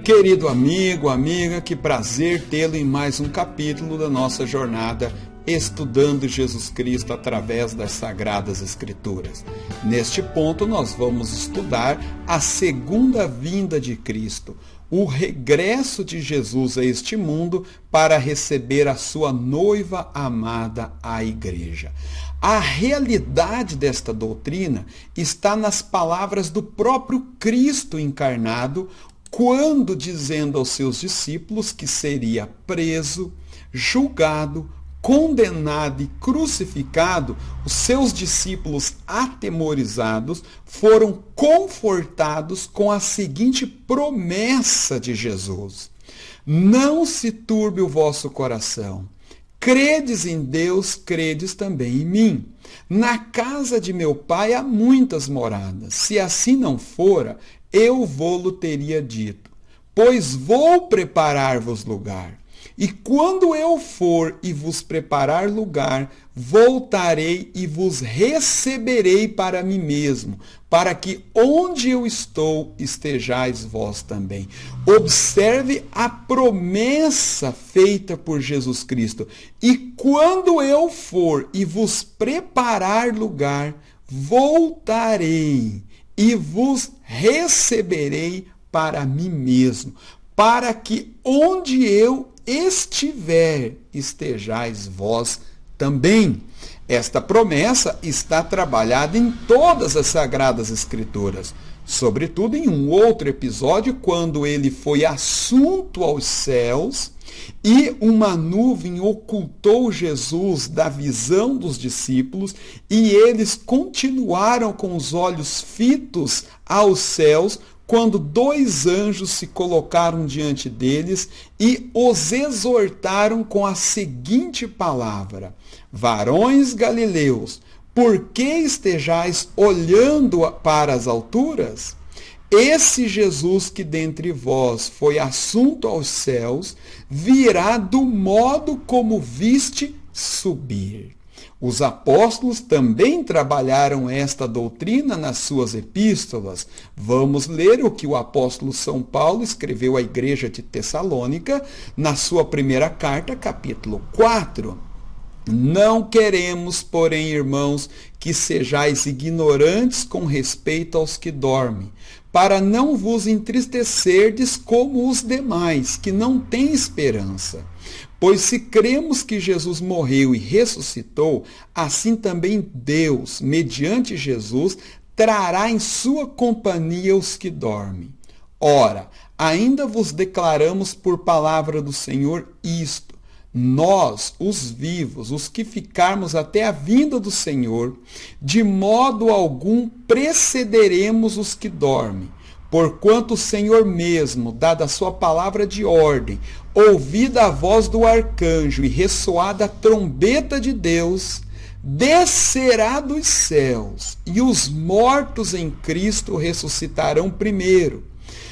Querido amigo, amiga, que prazer tê-lo em mais um capítulo da nossa jornada estudando Jesus Cristo através das Sagradas Escrituras. Neste ponto nós vamos estudar a segunda vinda de Cristo, o regresso de Jesus a este mundo para receber a sua noiva amada, a Igreja. A realidade desta doutrina está nas palavras do próprio Cristo encarnado, quando dizendo aos seus discípulos que seria preso, julgado, condenado e crucificado, os seus discípulos atemorizados foram confortados com a seguinte promessa de Jesus: não se turbe o vosso coração. Credes em Deus, credes também em mim. Na casa de meu Pai há muitas moradas. Se assim não fora, eu vô-lo teria dito, pois vou preparar-vos lugar. E quando eu for e vos preparar lugar, voltarei e vos receberei para mim mesmo, para que onde eu estou estejais vós também. Observe a promessa feita por Jesus Cristo. E quando eu for e vos preparar lugar, voltarei e vos receberei para mim mesmo, para que onde eu estiver, estejais vós também. Esta promessa está trabalhada em todas as Sagradas Escrituras, sobretudo em um outro episódio, quando ele foi assunto aos céus e uma nuvem ocultou Jesus da visão dos discípulos e eles continuaram com os olhos fitos aos céus, quando dois anjos se colocaram diante deles e os exortaram com a seguinte palavra: varões galileus, por que estejais olhando para as alturas? Esse Jesus que dentre vós foi assunto aos céus, virá do modo como viste subir. Os apóstolos também trabalharam esta doutrina nas suas epístolas. Vamos ler o que o apóstolo São Paulo escreveu à igreja de Tessalônica, na sua primeira carta, capítulo 4. Não queremos, porém, irmãos, que sejais ignorantes com respeito aos que dormem, para não vos entristecerdes como os demais, que não têm esperança. Pois se cremos que Jesus morreu e ressuscitou, assim também Deus, mediante Jesus, trará em sua companhia os que dormem. Ora, ainda vos declaramos por palavra do Senhor isto: nós, os vivos, os que ficarmos até a vinda do Senhor, de modo algum precederemos os que dormem. Porquanto o Senhor mesmo, dada a sua palavra de ordem, ouvida a voz do arcanjo e ressoada a trombeta de Deus, descerá dos céus, e os mortos em Cristo ressuscitarão primeiro.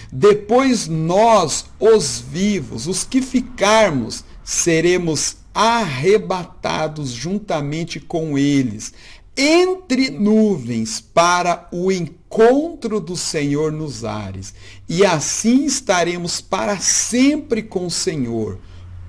Depois nós, os vivos, os que ficarmos, seremos arrebatados juntamente com eles, entre nuvens, para o encontro do Senhor nos ares. E assim estaremos para sempre com o Senhor.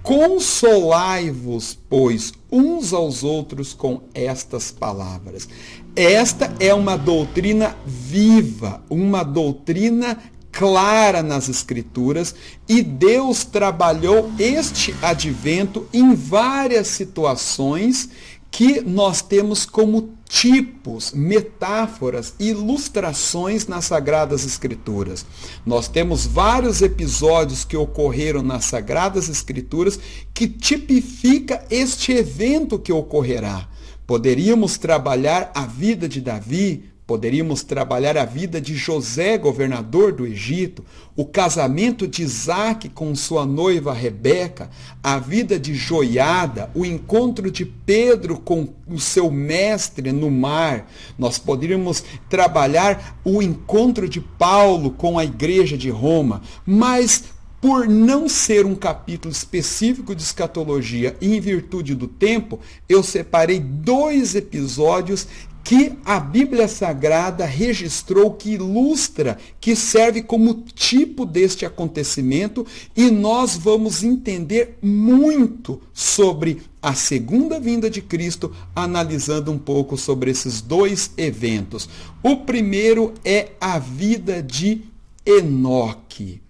Consolai-vos, pois, uns aos outros com estas palavras. Esta é uma doutrina viva, uma doutrina clara nas Escrituras, e Deus trabalhou este advento em várias situações que nós temos como tipos, metáforas, ilustrações nas Sagradas Escrituras. Nós temos vários episódios que ocorreram nas Sagradas Escrituras que tipifica este evento que ocorrerá. Poderíamos trabalhar a vida de Davi, poderíamos trabalhar a vida de José, governador do Egito, o casamento de Isaac com sua noiva Rebeca, a vida de Joiada, o encontro de Pedro com o seu mestre no mar. Nós poderíamos trabalhar o encontro de Paulo com a igreja de Roma, mas por não ser um capítulo específico de escatologia e em virtude do tempo, eu separei 2 episódios que a Bíblia Sagrada registrou, que ilustra, que serve como tipo deste acontecimento, e nós vamos entender muito sobre a segunda vinda de Cristo, analisando um pouco sobre esses dois eventos. O primeiro é a vida de Enoque.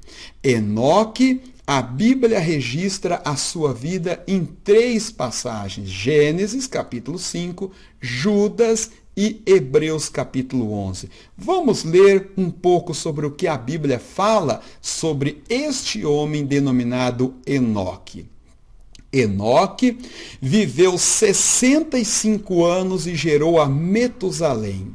Enoque, a Bíblia registra a sua vida em 3 passagens: Gênesis, capítulo 5, Judas e Hebreus, capítulo 11. Vamos ler um pouco sobre o que a Bíblia fala sobre este homem denominado Enoque. Enoque viveu 65 anos e gerou a Metusalém.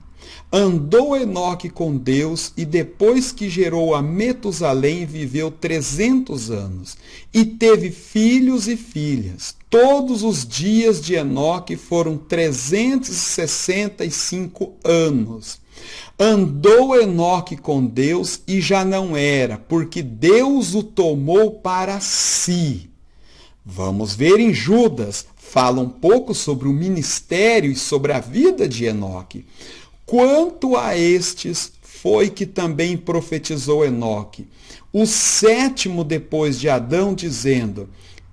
Andou Enoque com Deus, e depois que gerou a Metusalém, viveu 300 anos, e teve filhos e filhas. Todos os dias de Enoque foram 365 anos. Andou Enoque com Deus e já não era, porque Deus o tomou para si. Vamos ver em Judas, fala um pouco sobre o ministério e sobre a vida de Enoque. Quanto a estes, foi que também profetizou Enoque, o 7º depois de Adão, dizendo: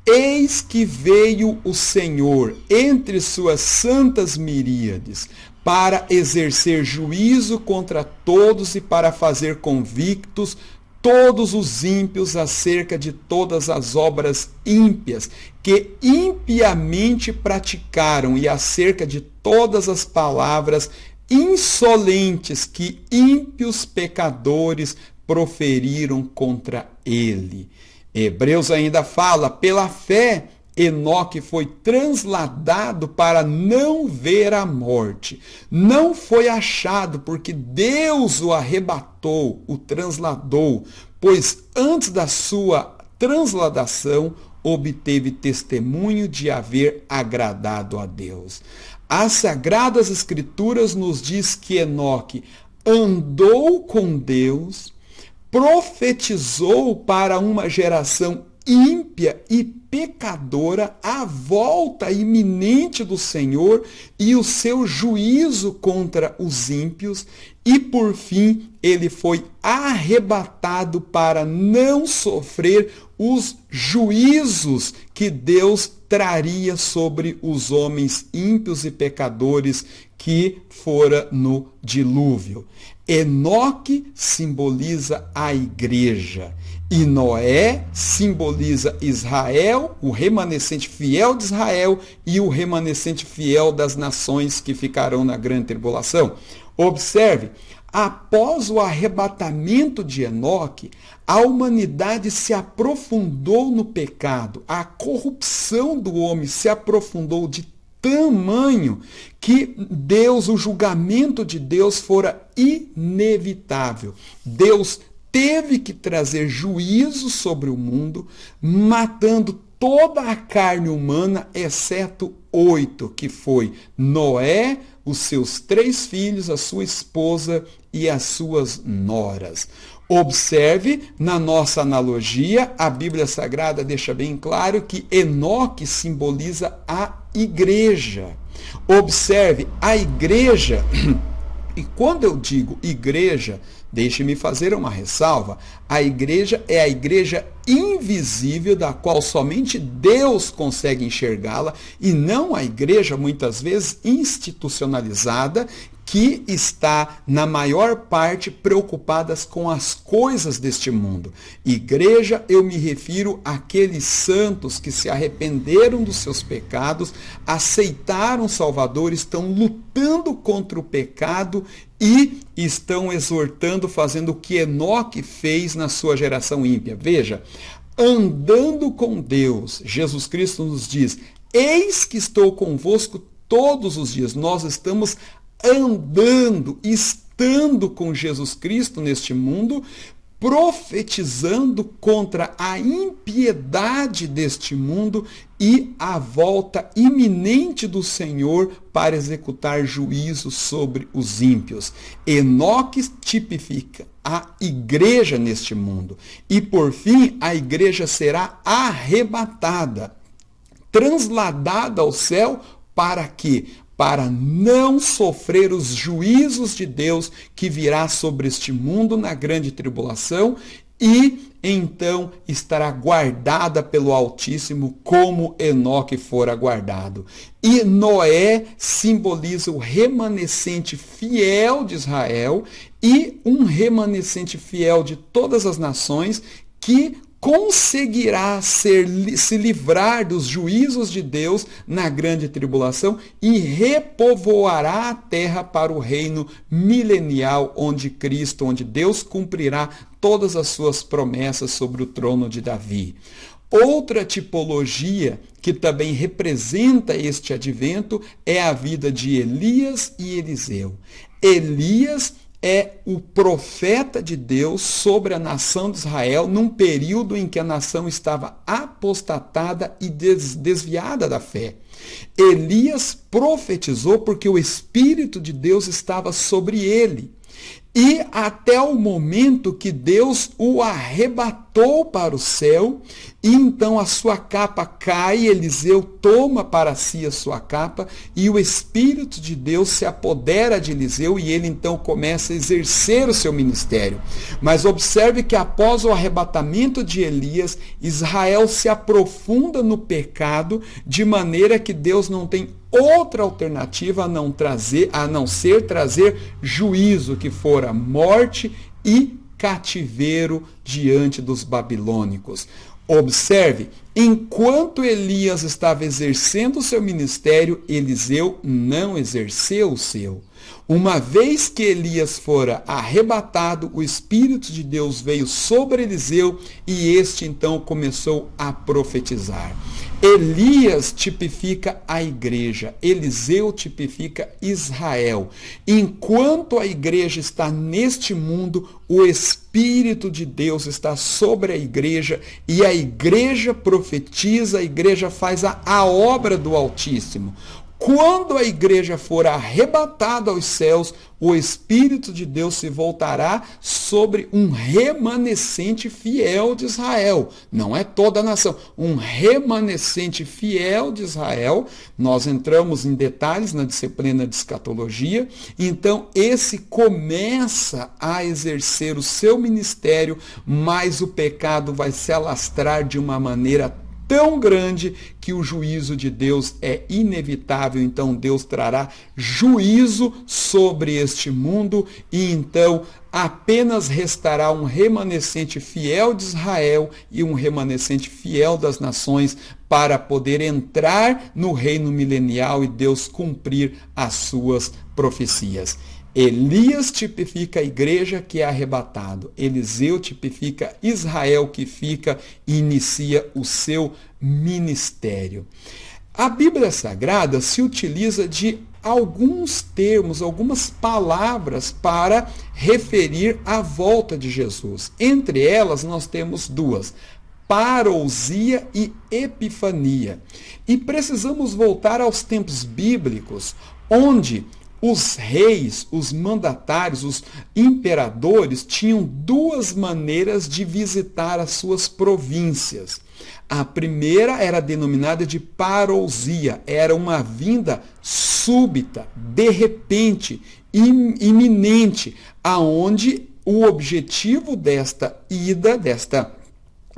Eis que veio o Senhor entre suas santas miríades, para exercer juízo contra todos e para fazer convictos todos os ímpios acerca de todas as obras ímpias que impiamente praticaram, e acerca de todas as palavras insolentes que ímpios pecadores proferiram contra ele. Hebreus ainda fala: pela fé, Enoque foi transladado para não ver a morte. Não foi achado, porque Deus o arrebatou, o transladou, pois antes da sua transladação obteve testemunho de haver agradado a Deus. As Sagradas Escrituras nos diz que Enoque andou com Deus, profetizou para uma geração ímpia e pecadora a volta iminente do Senhor e o seu juízo contra os ímpios, e por fim ele foi arrebatado para não sofrer os juízos que Deus traria sobre os homens ímpios e pecadores que fora no dilúvio. Enoque simboliza a igreja, e Noé simboliza Israel, o remanescente fiel de Israel e o remanescente fiel das nações que ficarão na grande tribulação. Observe, após o arrebatamento de Enoque, a humanidade se aprofundou no pecado, a corrupção do homem se aprofundou de tamanho que Deus, o julgamento de Deus fora inevitável. Deus teve que trazer juízo sobre o mundo, matando toda a carne humana, exceto 8, que foi Noé, os seus 3 filhos, a sua esposa e as suas noras. Observe, na nossa analogia, a Bíblia Sagrada deixa bem claro que Enoque simboliza a igreja. Observe, a igreja, e quando eu digo igreja, deixe-me fazer uma ressalva: a igreja é a igreja invisível, da qual somente Deus consegue enxergá-la, e não a igreja, muitas vezes, institucionalizada, que está, na maior parte, preocupadas com as coisas deste mundo. Igreja, eu me refiro àqueles santos que se arrependeram dos seus pecados, aceitaram o Salvador, estão lutando contra o pecado e estão exortando, fazendo o que Enoque fez na sua geração ímpia. Veja, andando com Deus, Jesus Cristo nos diz: eis que estou convosco todos os dias. Nós estamos andando, estando com Jesus Cristo neste mundo, profetizando contra a impiedade deste mundo e a volta iminente do Senhor para executar juízo sobre os ímpios. Enoque tipifica a igreja neste mundo. E por fim, a igreja será arrebatada, transladada ao céu. Para quê? para não sofrer os juízos de Deus que virá sobre este mundo na grande tribulação, e então estará guardada pelo Altíssimo como Enoque fora guardado. E Noé simboliza o remanescente fiel de Israel e um remanescente fiel de todas as nações que conseguirá se livrar dos juízos de Deus na grande tribulação e repovoará a terra para o reino milenial, onde Deus cumprirá todas as suas promessas sobre o trono de Davi. Outra tipologia que também representa este advento é a vida de Elias e Eliseu. Elias é o profeta de Deus sobre a nação de Israel num período em que a nação estava apostatada e desviada da fé. Elias profetizou porque o Espírito de Deus estava sobre ele. E até o momento que Deus o arrebatou para o céu, e então a sua capa cai, Eliseu toma para si a sua capa, e o Espírito de Deus se apodera de Eliseu, e ele então começa a exercer o seu ministério. Mas observe que após o arrebatamento de Elias, Israel se aprofunda no pecado, de maneira que Deus não tem outra alternativa a não ser trazer juízo, que fora morte e cativeiro diante dos babilônicos. Observe, enquanto Elias estava exercendo o seu ministério, Eliseu não exerceu o seu. Uma vez que Elias fora arrebatado, o Espírito de Deus veio sobre Eliseu e este então começou a profetizar. Elias tipifica a igreja, Eliseu tipifica Israel. Enquanto a igreja está neste mundo, o Espírito de Deus está sobre a igreja e a igreja profetiza, a igreja faz a obra do Altíssimo. Quando a igreja for arrebatada aos céus, o Espírito de Deus se voltará sobre um remanescente fiel de Israel. Não é toda a nação, um remanescente fiel de Israel. Nós entramos em detalhes na disciplina de escatologia. Então, esse começa a exercer o seu ministério, mas o pecado vai se alastrar de uma maneira tão grande que o juízo de Deus é inevitável. Então Deus trará juízo sobre este mundo e então apenas restará um remanescente fiel de Israel e um remanescente fiel das nações para poder entrar no reino milenial e Deus cumprir as suas profecias. Elias tipifica a igreja que é arrebatado. Eliseu tipifica Israel que fica e inicia o seu ministério. A Bíblia Sagrada se utiliza de alguns termos, algumas palavras para referir a volta de Jesus. Entre elas nós temos duas: parousia e epifania. E precisamos voltar aos tempos bíblicos, onde os reis, os mandatários, os imperadores tinham duas maneiras de visitar as suas províncias. A primeira era denominada de parousia, era uma vinda súbita, de repente, iminente, aonde o objetivo desta ida, desta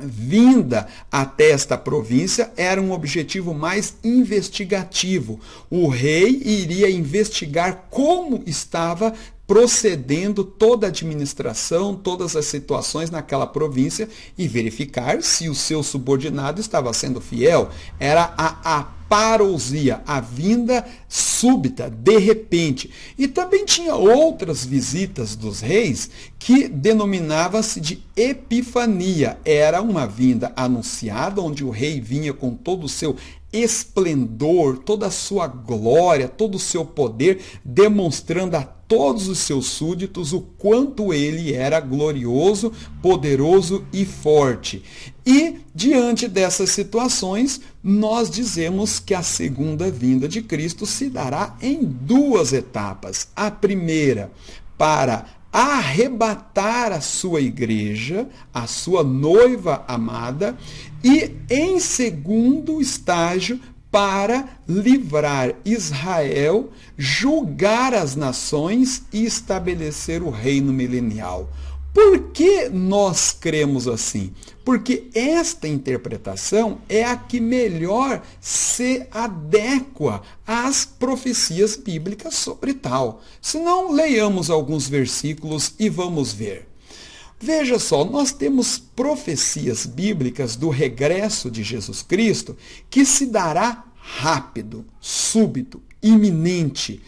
vinda até esta província era um objetivo mais investigativo. O rei iria investigar como estava procedendo toda a administração, todas as situações naquela província e verificar se o seu subordinado estava sendo fiel. Era a parousia, a vinda súbita, de repente. E também tinha outras visitas dos reis que denominava-se de epifania. Era uma vinda anunciada, onde o rei vinha com todo o seu esplendor, toda a sua glória, todo o seu poder, demonstrando a todos os seus súditos o quanto ele era glorioso, poderoso e forte. E, diante dessas situações, nós dizemos que a segunda vinda de Cristo se dará em duas etapas. A primeira, para arrebatar a sua igreja, a sua noiva amada, e em segundo estágio, para livrar Israel, julgar as nações e estabelecer o reino milenial. Por que nós cremos assim? Porque esta interpretação é a que melhor se adequa às profecias bíblicas sobre tal. Se não, leiamos alguns versículos e vamos ver. Veja só, nós temos profecias bíblicas do regresso de Jesus Cristo que se dará rápido, súbito, iminente,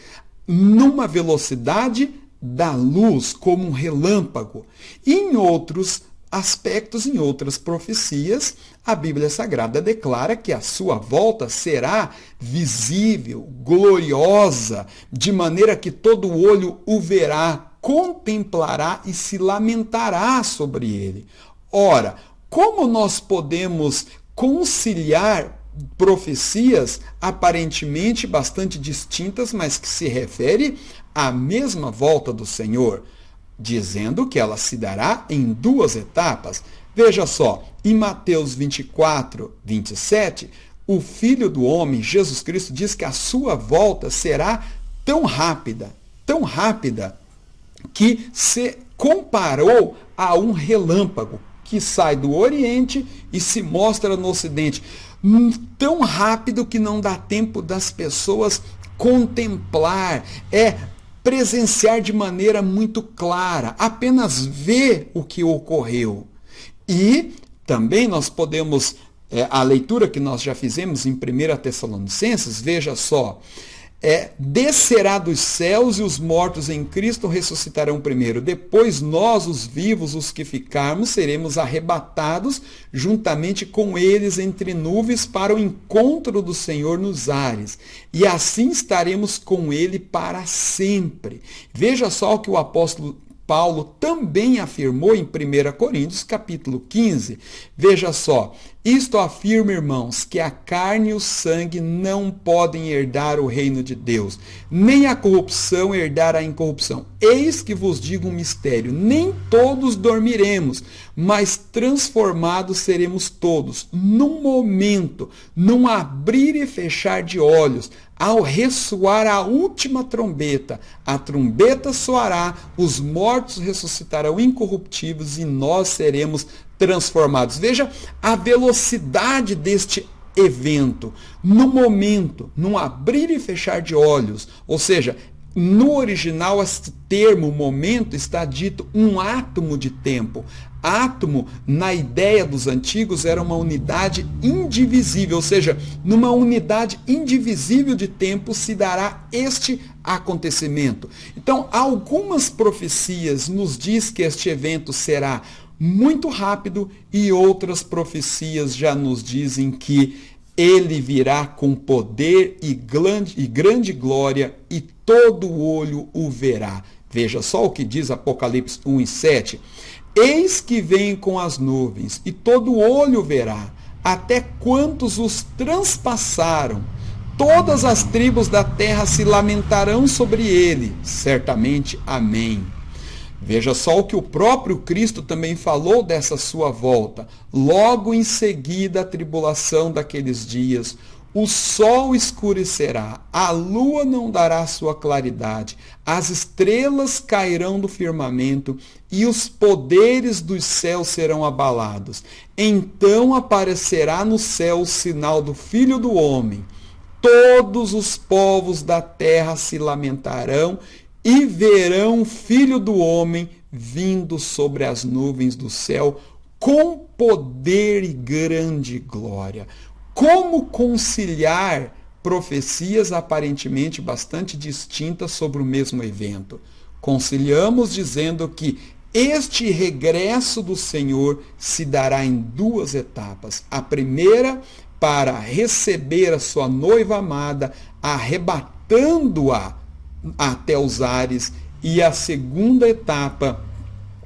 numa velocidade da luz, como um relâmpago. E em outros aspectos, em outras profecias, a Bíblia Sagrada declara que a sua volta será visível, gloriosa, de maneira que todo olho o verá, contemplará e se lamentará sobre ele. Ora, como nós podemos conciliar profecias aparentemente bastante distintas, mas que se refere à mesma volta do Senhor, dizendo que ela se dará em duas etapas? Veja só, em Mateus 24, 27, o Filho do Homem, Jesus Cristo, diz que a sua volta será tão rápida, que se comparou a um relâmpago que sai do Oriente e se mostra no Ocidente. Tão rápido que não dá tempo das pessoas contemplar, presenciar de maneira muito clara, apenas ver o que ocorreu. E também nós podemos, a leitura que nós já fizemos em 1 Tessalonicenses, veja só, descerá dos céus e os mortos em Cristo ressuscitarão primeiro. Depois nós, os vivos, os que ficarmos, seremos arrebatados juntamente com eles entre nuvens para o encontro do Senhor nos ares. E assim estaremos com ele para sempre. Veja só o que o apóstolo Paulo também afirmou em 1 Coríntios, capítulo 15. Veja só, isto afirma, irmãos, que a carne e o sangue não podem herdar o reino de Deus, nem a corrupção herdar a incorrupção. Eis que vos digo um mistério, nem todos dormiremos, mas transformados seremos todos, num momento, num abrir e fechar de olhos, ao ressoar a última trombeta. A trombeta soará, os mortos ressuscitarão incorruptíveis e nós seremos transformados. Veja a velocidade deste evento, no momento, num abrir e fechar de olhos. Ou seja, no original, este termo, momento, está dito um átomo de tempo. Átomo, na ideia dos antigos, era uma unidade indivisível, ou seja, numa unidade indivisível de tempo se dará este acontecimento. Então, algumas profecias nos diz que este evento será muito rápido e outras profecias já nos dizem que ele virá com poder e grande glória e todo olho o verá. Veja só o que diz Apocalipse 1:7. Eis que vem com as nuvens, e todo olho verá, até quantos os transpassaram. Todas as tribos da terra se lamentarão sobre ele. Certamente, amém. Veja só o que o próprio Cristo também falou dessa sua volta. Logo em seguida a tribulação daqueles dias, o sol escurecerá, a lua não dará sua claridade, as estrelas cairão do firmamento e os poderes dos céus serão abalados. Então aparecerá no céu o sinal do Filho do Homem. Todos os povos da terra se lamentarão e verão o Filho do Homem vindo sobre as nuvens do céu com poder e grande glória. Como conciliar profecias aparentemente bastante distintas sobre o mesmo evento? Conciliamos dizendo que este regresso do Senhor se dará em duas etapas. A primeira, para receber a sua noiva amada, arrebatando-a até os ares, e a segunda etapa,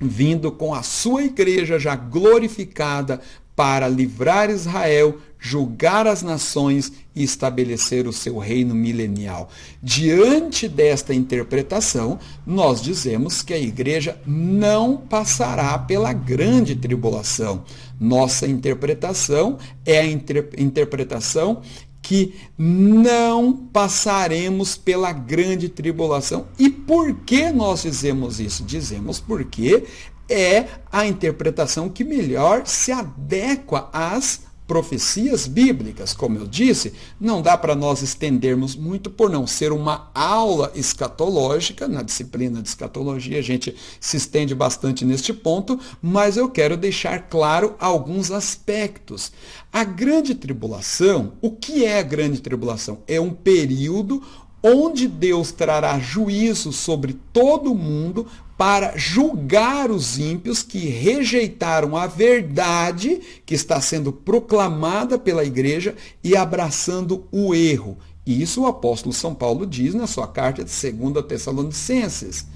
vindo com a sua igreja já glorificada para livrar Israel, julgar as nações e estabelecer o seu reino milenial. Diante desta interpretação, nós dizemos que a igreja não passará pela grande tribulação. Nossa interpretação é a interpretação que não passaremos pela grande tribulação. E por que nós dizemos isso? Dizemos porque é a interpretação que melhor se adequa às profecias bíblicas. Como eu disse, não dá para nós estendermos muito por não ser uma aula escatológica. Na disciplina de escatologia a gente se estende bastante neste ponto, mas eu quero deixar claro alguns aspectos. A grande tribulação, o que é a grande tribulação? É um período onde Deus trará juízo sobre todo o mundo para julgar os ímpios que rejeitaram a verdade que está sendo proclamada pela igreja e abraçando o erro. Isso o apóstolo São Paulo diz na sua carta de 2 Tessalonicenses.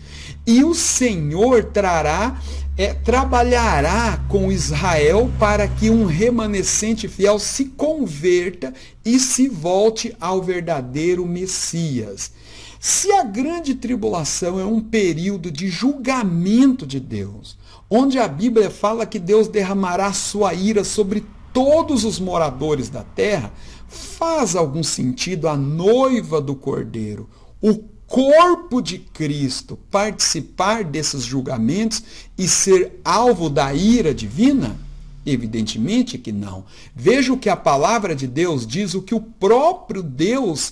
E o Senhor trabalhará com Israel para que um remanescente fiel se converta e se volte ao verdadeiro Messias. Se a grande tribulação é um período de julgamento de Deus, onde a Bíblia fala que Deus derramará sua ira sobre todos os moradores da terra, faz algum sentido a noiva do Cordeiro, o corpo de Cristo, participar desses julgamentos e ser alvo da ira divina? Evidentemente que não. Veja o que a palavra de Deus diz, o que o próprio Deus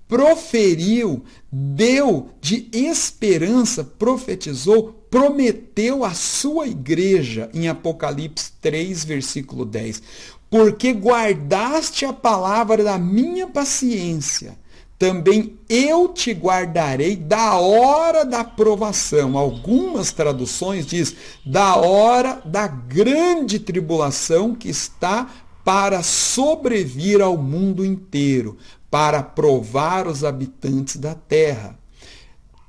proferiu, deu de esperança, profetizou, prometeu à sua igreja em Apocalipse 3, versículo 10. Porque guardaste a palavra da minha paciência, também eu te guardarei da hora da provação. Algumas traduções diz da hora da grande tribulação que está para sobrevir ao mundo inteiro, para provar os habitantes da terra.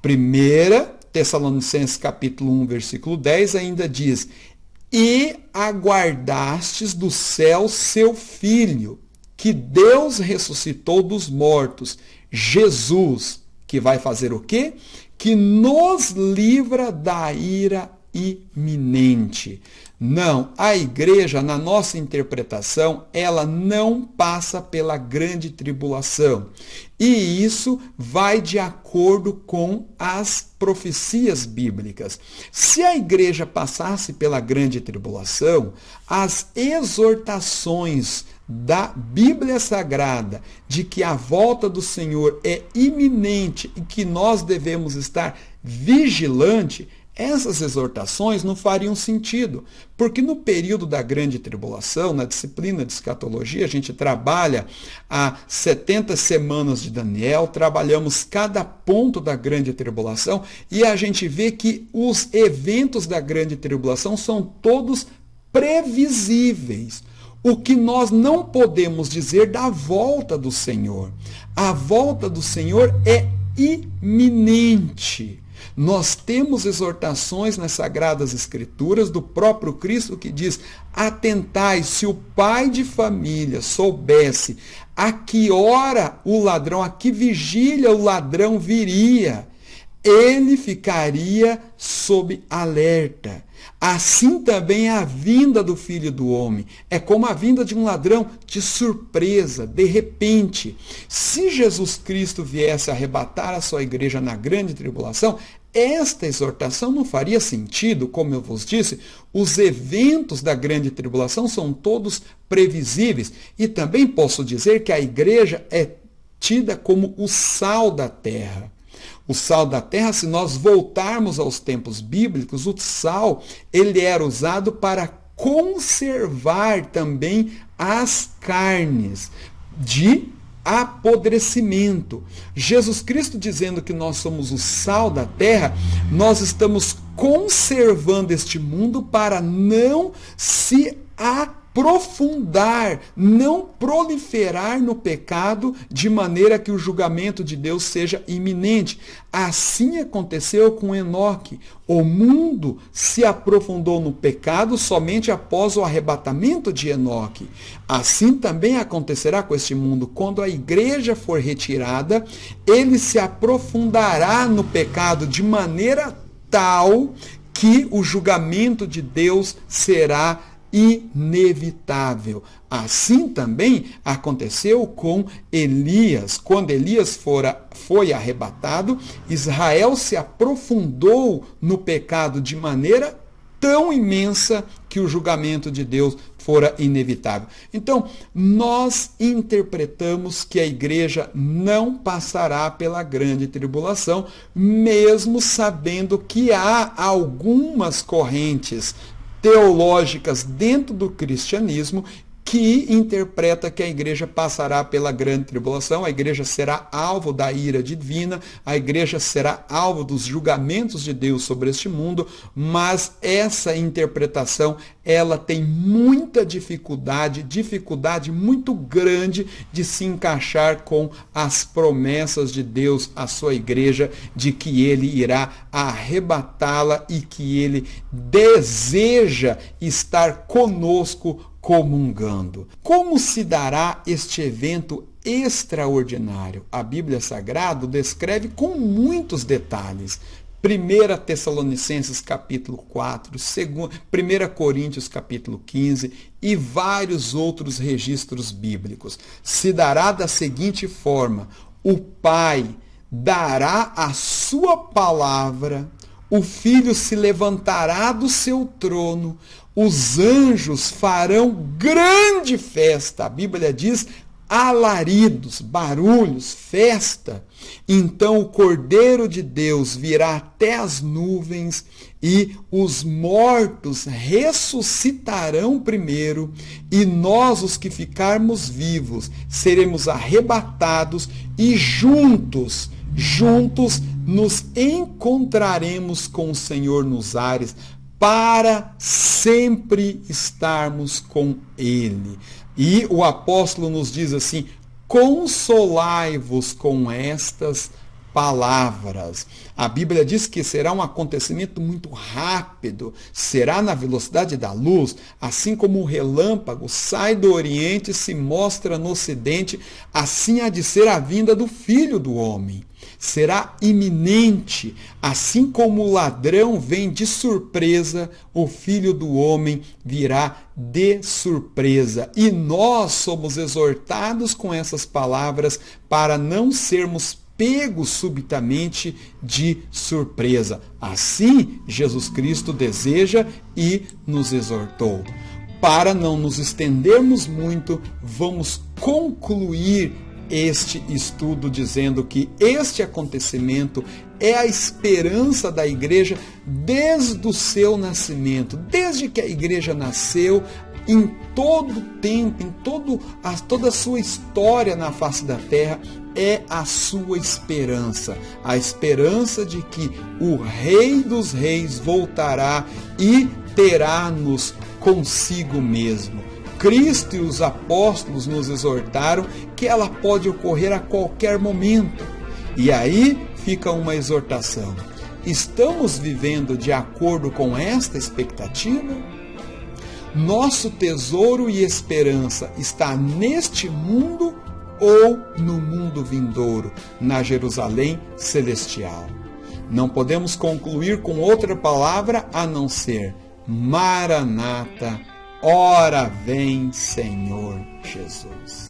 1 Tessalonicenses capítulo 1, versículo 10 ainda diz: e aguardastes do céu seu Filho, que Deus ressuscitou dos mortos, Jesus, que vai fazer o quê? Que nos livra da ira iminente. Não, a igreja, na nossa interpretação, ela não passa pela grande tribulação. E isso vai de acordo com as profecias bíblicas. Se a igreja passasse pela grande tribulação, as exortações da Bíblia Sagrada de que a volta do Senhor é iminente e que nós devemos estar vigilantes, essas exortações não fariam sentido, porque no período da grande tribulação, na disciplina de escatologia, a gente trabalha há 70 semanas de Daniel, trabalhamos cada ponto da grande tribulação e a gente vê que os eventos da grande tribulação são todos previsíveis. O que nós não podemos dizer da volta do Senhor. A volta do Senhor é iminente. Nós temos exortações nas Sagradas Escrituras do próprio Cristo que diz: atentai, se o pai de família soubesse a que hora o ladrão, a que vigília o ladrão viria, ele ficaria sob alerta. Assim também é a vinda do Filho do Homem. É como a vinda de um ladrão de surpresa, de repente. Se Jesus Cristo viesse arrebatar a sua igreja na grande tribulação, esta exortação não faria sentido, como eu vos disse. Os eventos da grande tribulação são todos previsíveis. E também posso dizer que a igreja é tida como o sal da terra. O sal da terra, se nós voltarmos aos tempos bíblicos, o sal ele era usado para conservar também as carnes de apodrecimento. Jesus Cristo dizendo que nós somos o sal da terra, nós estamos conservando este mundo para não se aprofundar, não proliferar no pecado de maneira que o julgamento de Deus seja iminente. Assim aconteceu com Enoque. O mundo se aprofundou no pecado somente após o arrebatamento de Enoque. Assim também acontecerá com este mundo. Quando a igreja for retirada, ele se aprofundará no pecado de maneira tal que o julgamento de Deus será inevitável. Assim também aconteceu com Elias. Quando Elias foi arrebatado, Israel se aprofundou no pecado de maneira tão imensa que o julgamento de Deus fora inevitável. Então, nós interpretamos que a igreja não passará pela grande tribulação, mesmo sabendo que há algumas correntes teológicas dentro do cristianismo que interpreta que a igreja passará pela grande tribulação, a igreja será alvo da ira divina, a igreja será alvo dos julgamentos de Deus sobre este mundo, mas essa interpretação, ela tem muita dificuldade muito grande de se encaixar com as promessas de Deus à sua igreja, de que ele irá arrebatá-la e que ele deseja estar conosco comungando. Como se dará este evento extraordinário? A Bíblia Sagrada descreve com muitos detalhes. 1 Tessalonicenses capítulo 4, 1 Coríntios capítulo 15 e vários outros registros bíblicos. Se dará da seguinte forma: o Pai dará a sua palavra, o Filho se levantará do seu trono, os anjos farão grande festa. A Bíblia diz alaridos, barulhos, festa. Então o Cordeiro de Deus virá até as nuvens e os mortos ressuscitarão primeiro, e nós, os que ficarmos vivos, seremos arrebatados e juntos nos encontraremos com o Senhor nos ares, para sempre estarmos com Ele. E o apóstolo nos diz assim: consolai-vos com estas palavras. A Bíblia diz que será um acontecimento muito rápido, será na velocidade da luz, assim como o relâmpago sai do Oriente e se mostra no Ocidente, assim há de ser a vinda do Filho do Homem. Será iminente, assim como o ladrão vem de surpresa, o Filho do Homem virá de surpresa. E nós somos exortados com essas palavras para não sermos pegos subitamente de surpresa. Assim, Jesus Cristo deseja e nos exortou. Para não nos estendermos muito, vamos concluir este estudo dizendo que este acontecimento é a esperança da igreja desde o seu nascimento, desde que a igreja nasceu, em todo tempo, em toda a sua história na face da terra, é a sua esperança, a esperança de que o Rei dos Reis voltará e terá-nos consigo mesmo. Cristo e os apóstolos nos exortaram que ela pode ocorrer a qualquer momento. E aí fica uma exortação: estamos vivendo de acordo com esta expectativa? Nosso tesouro e esperança está neste mundo ou no mundo vindouro, na Jerusalém celestial? Não podemos concluir com outra palavra a não ser Maranata, ora vem, Senhor Jesus.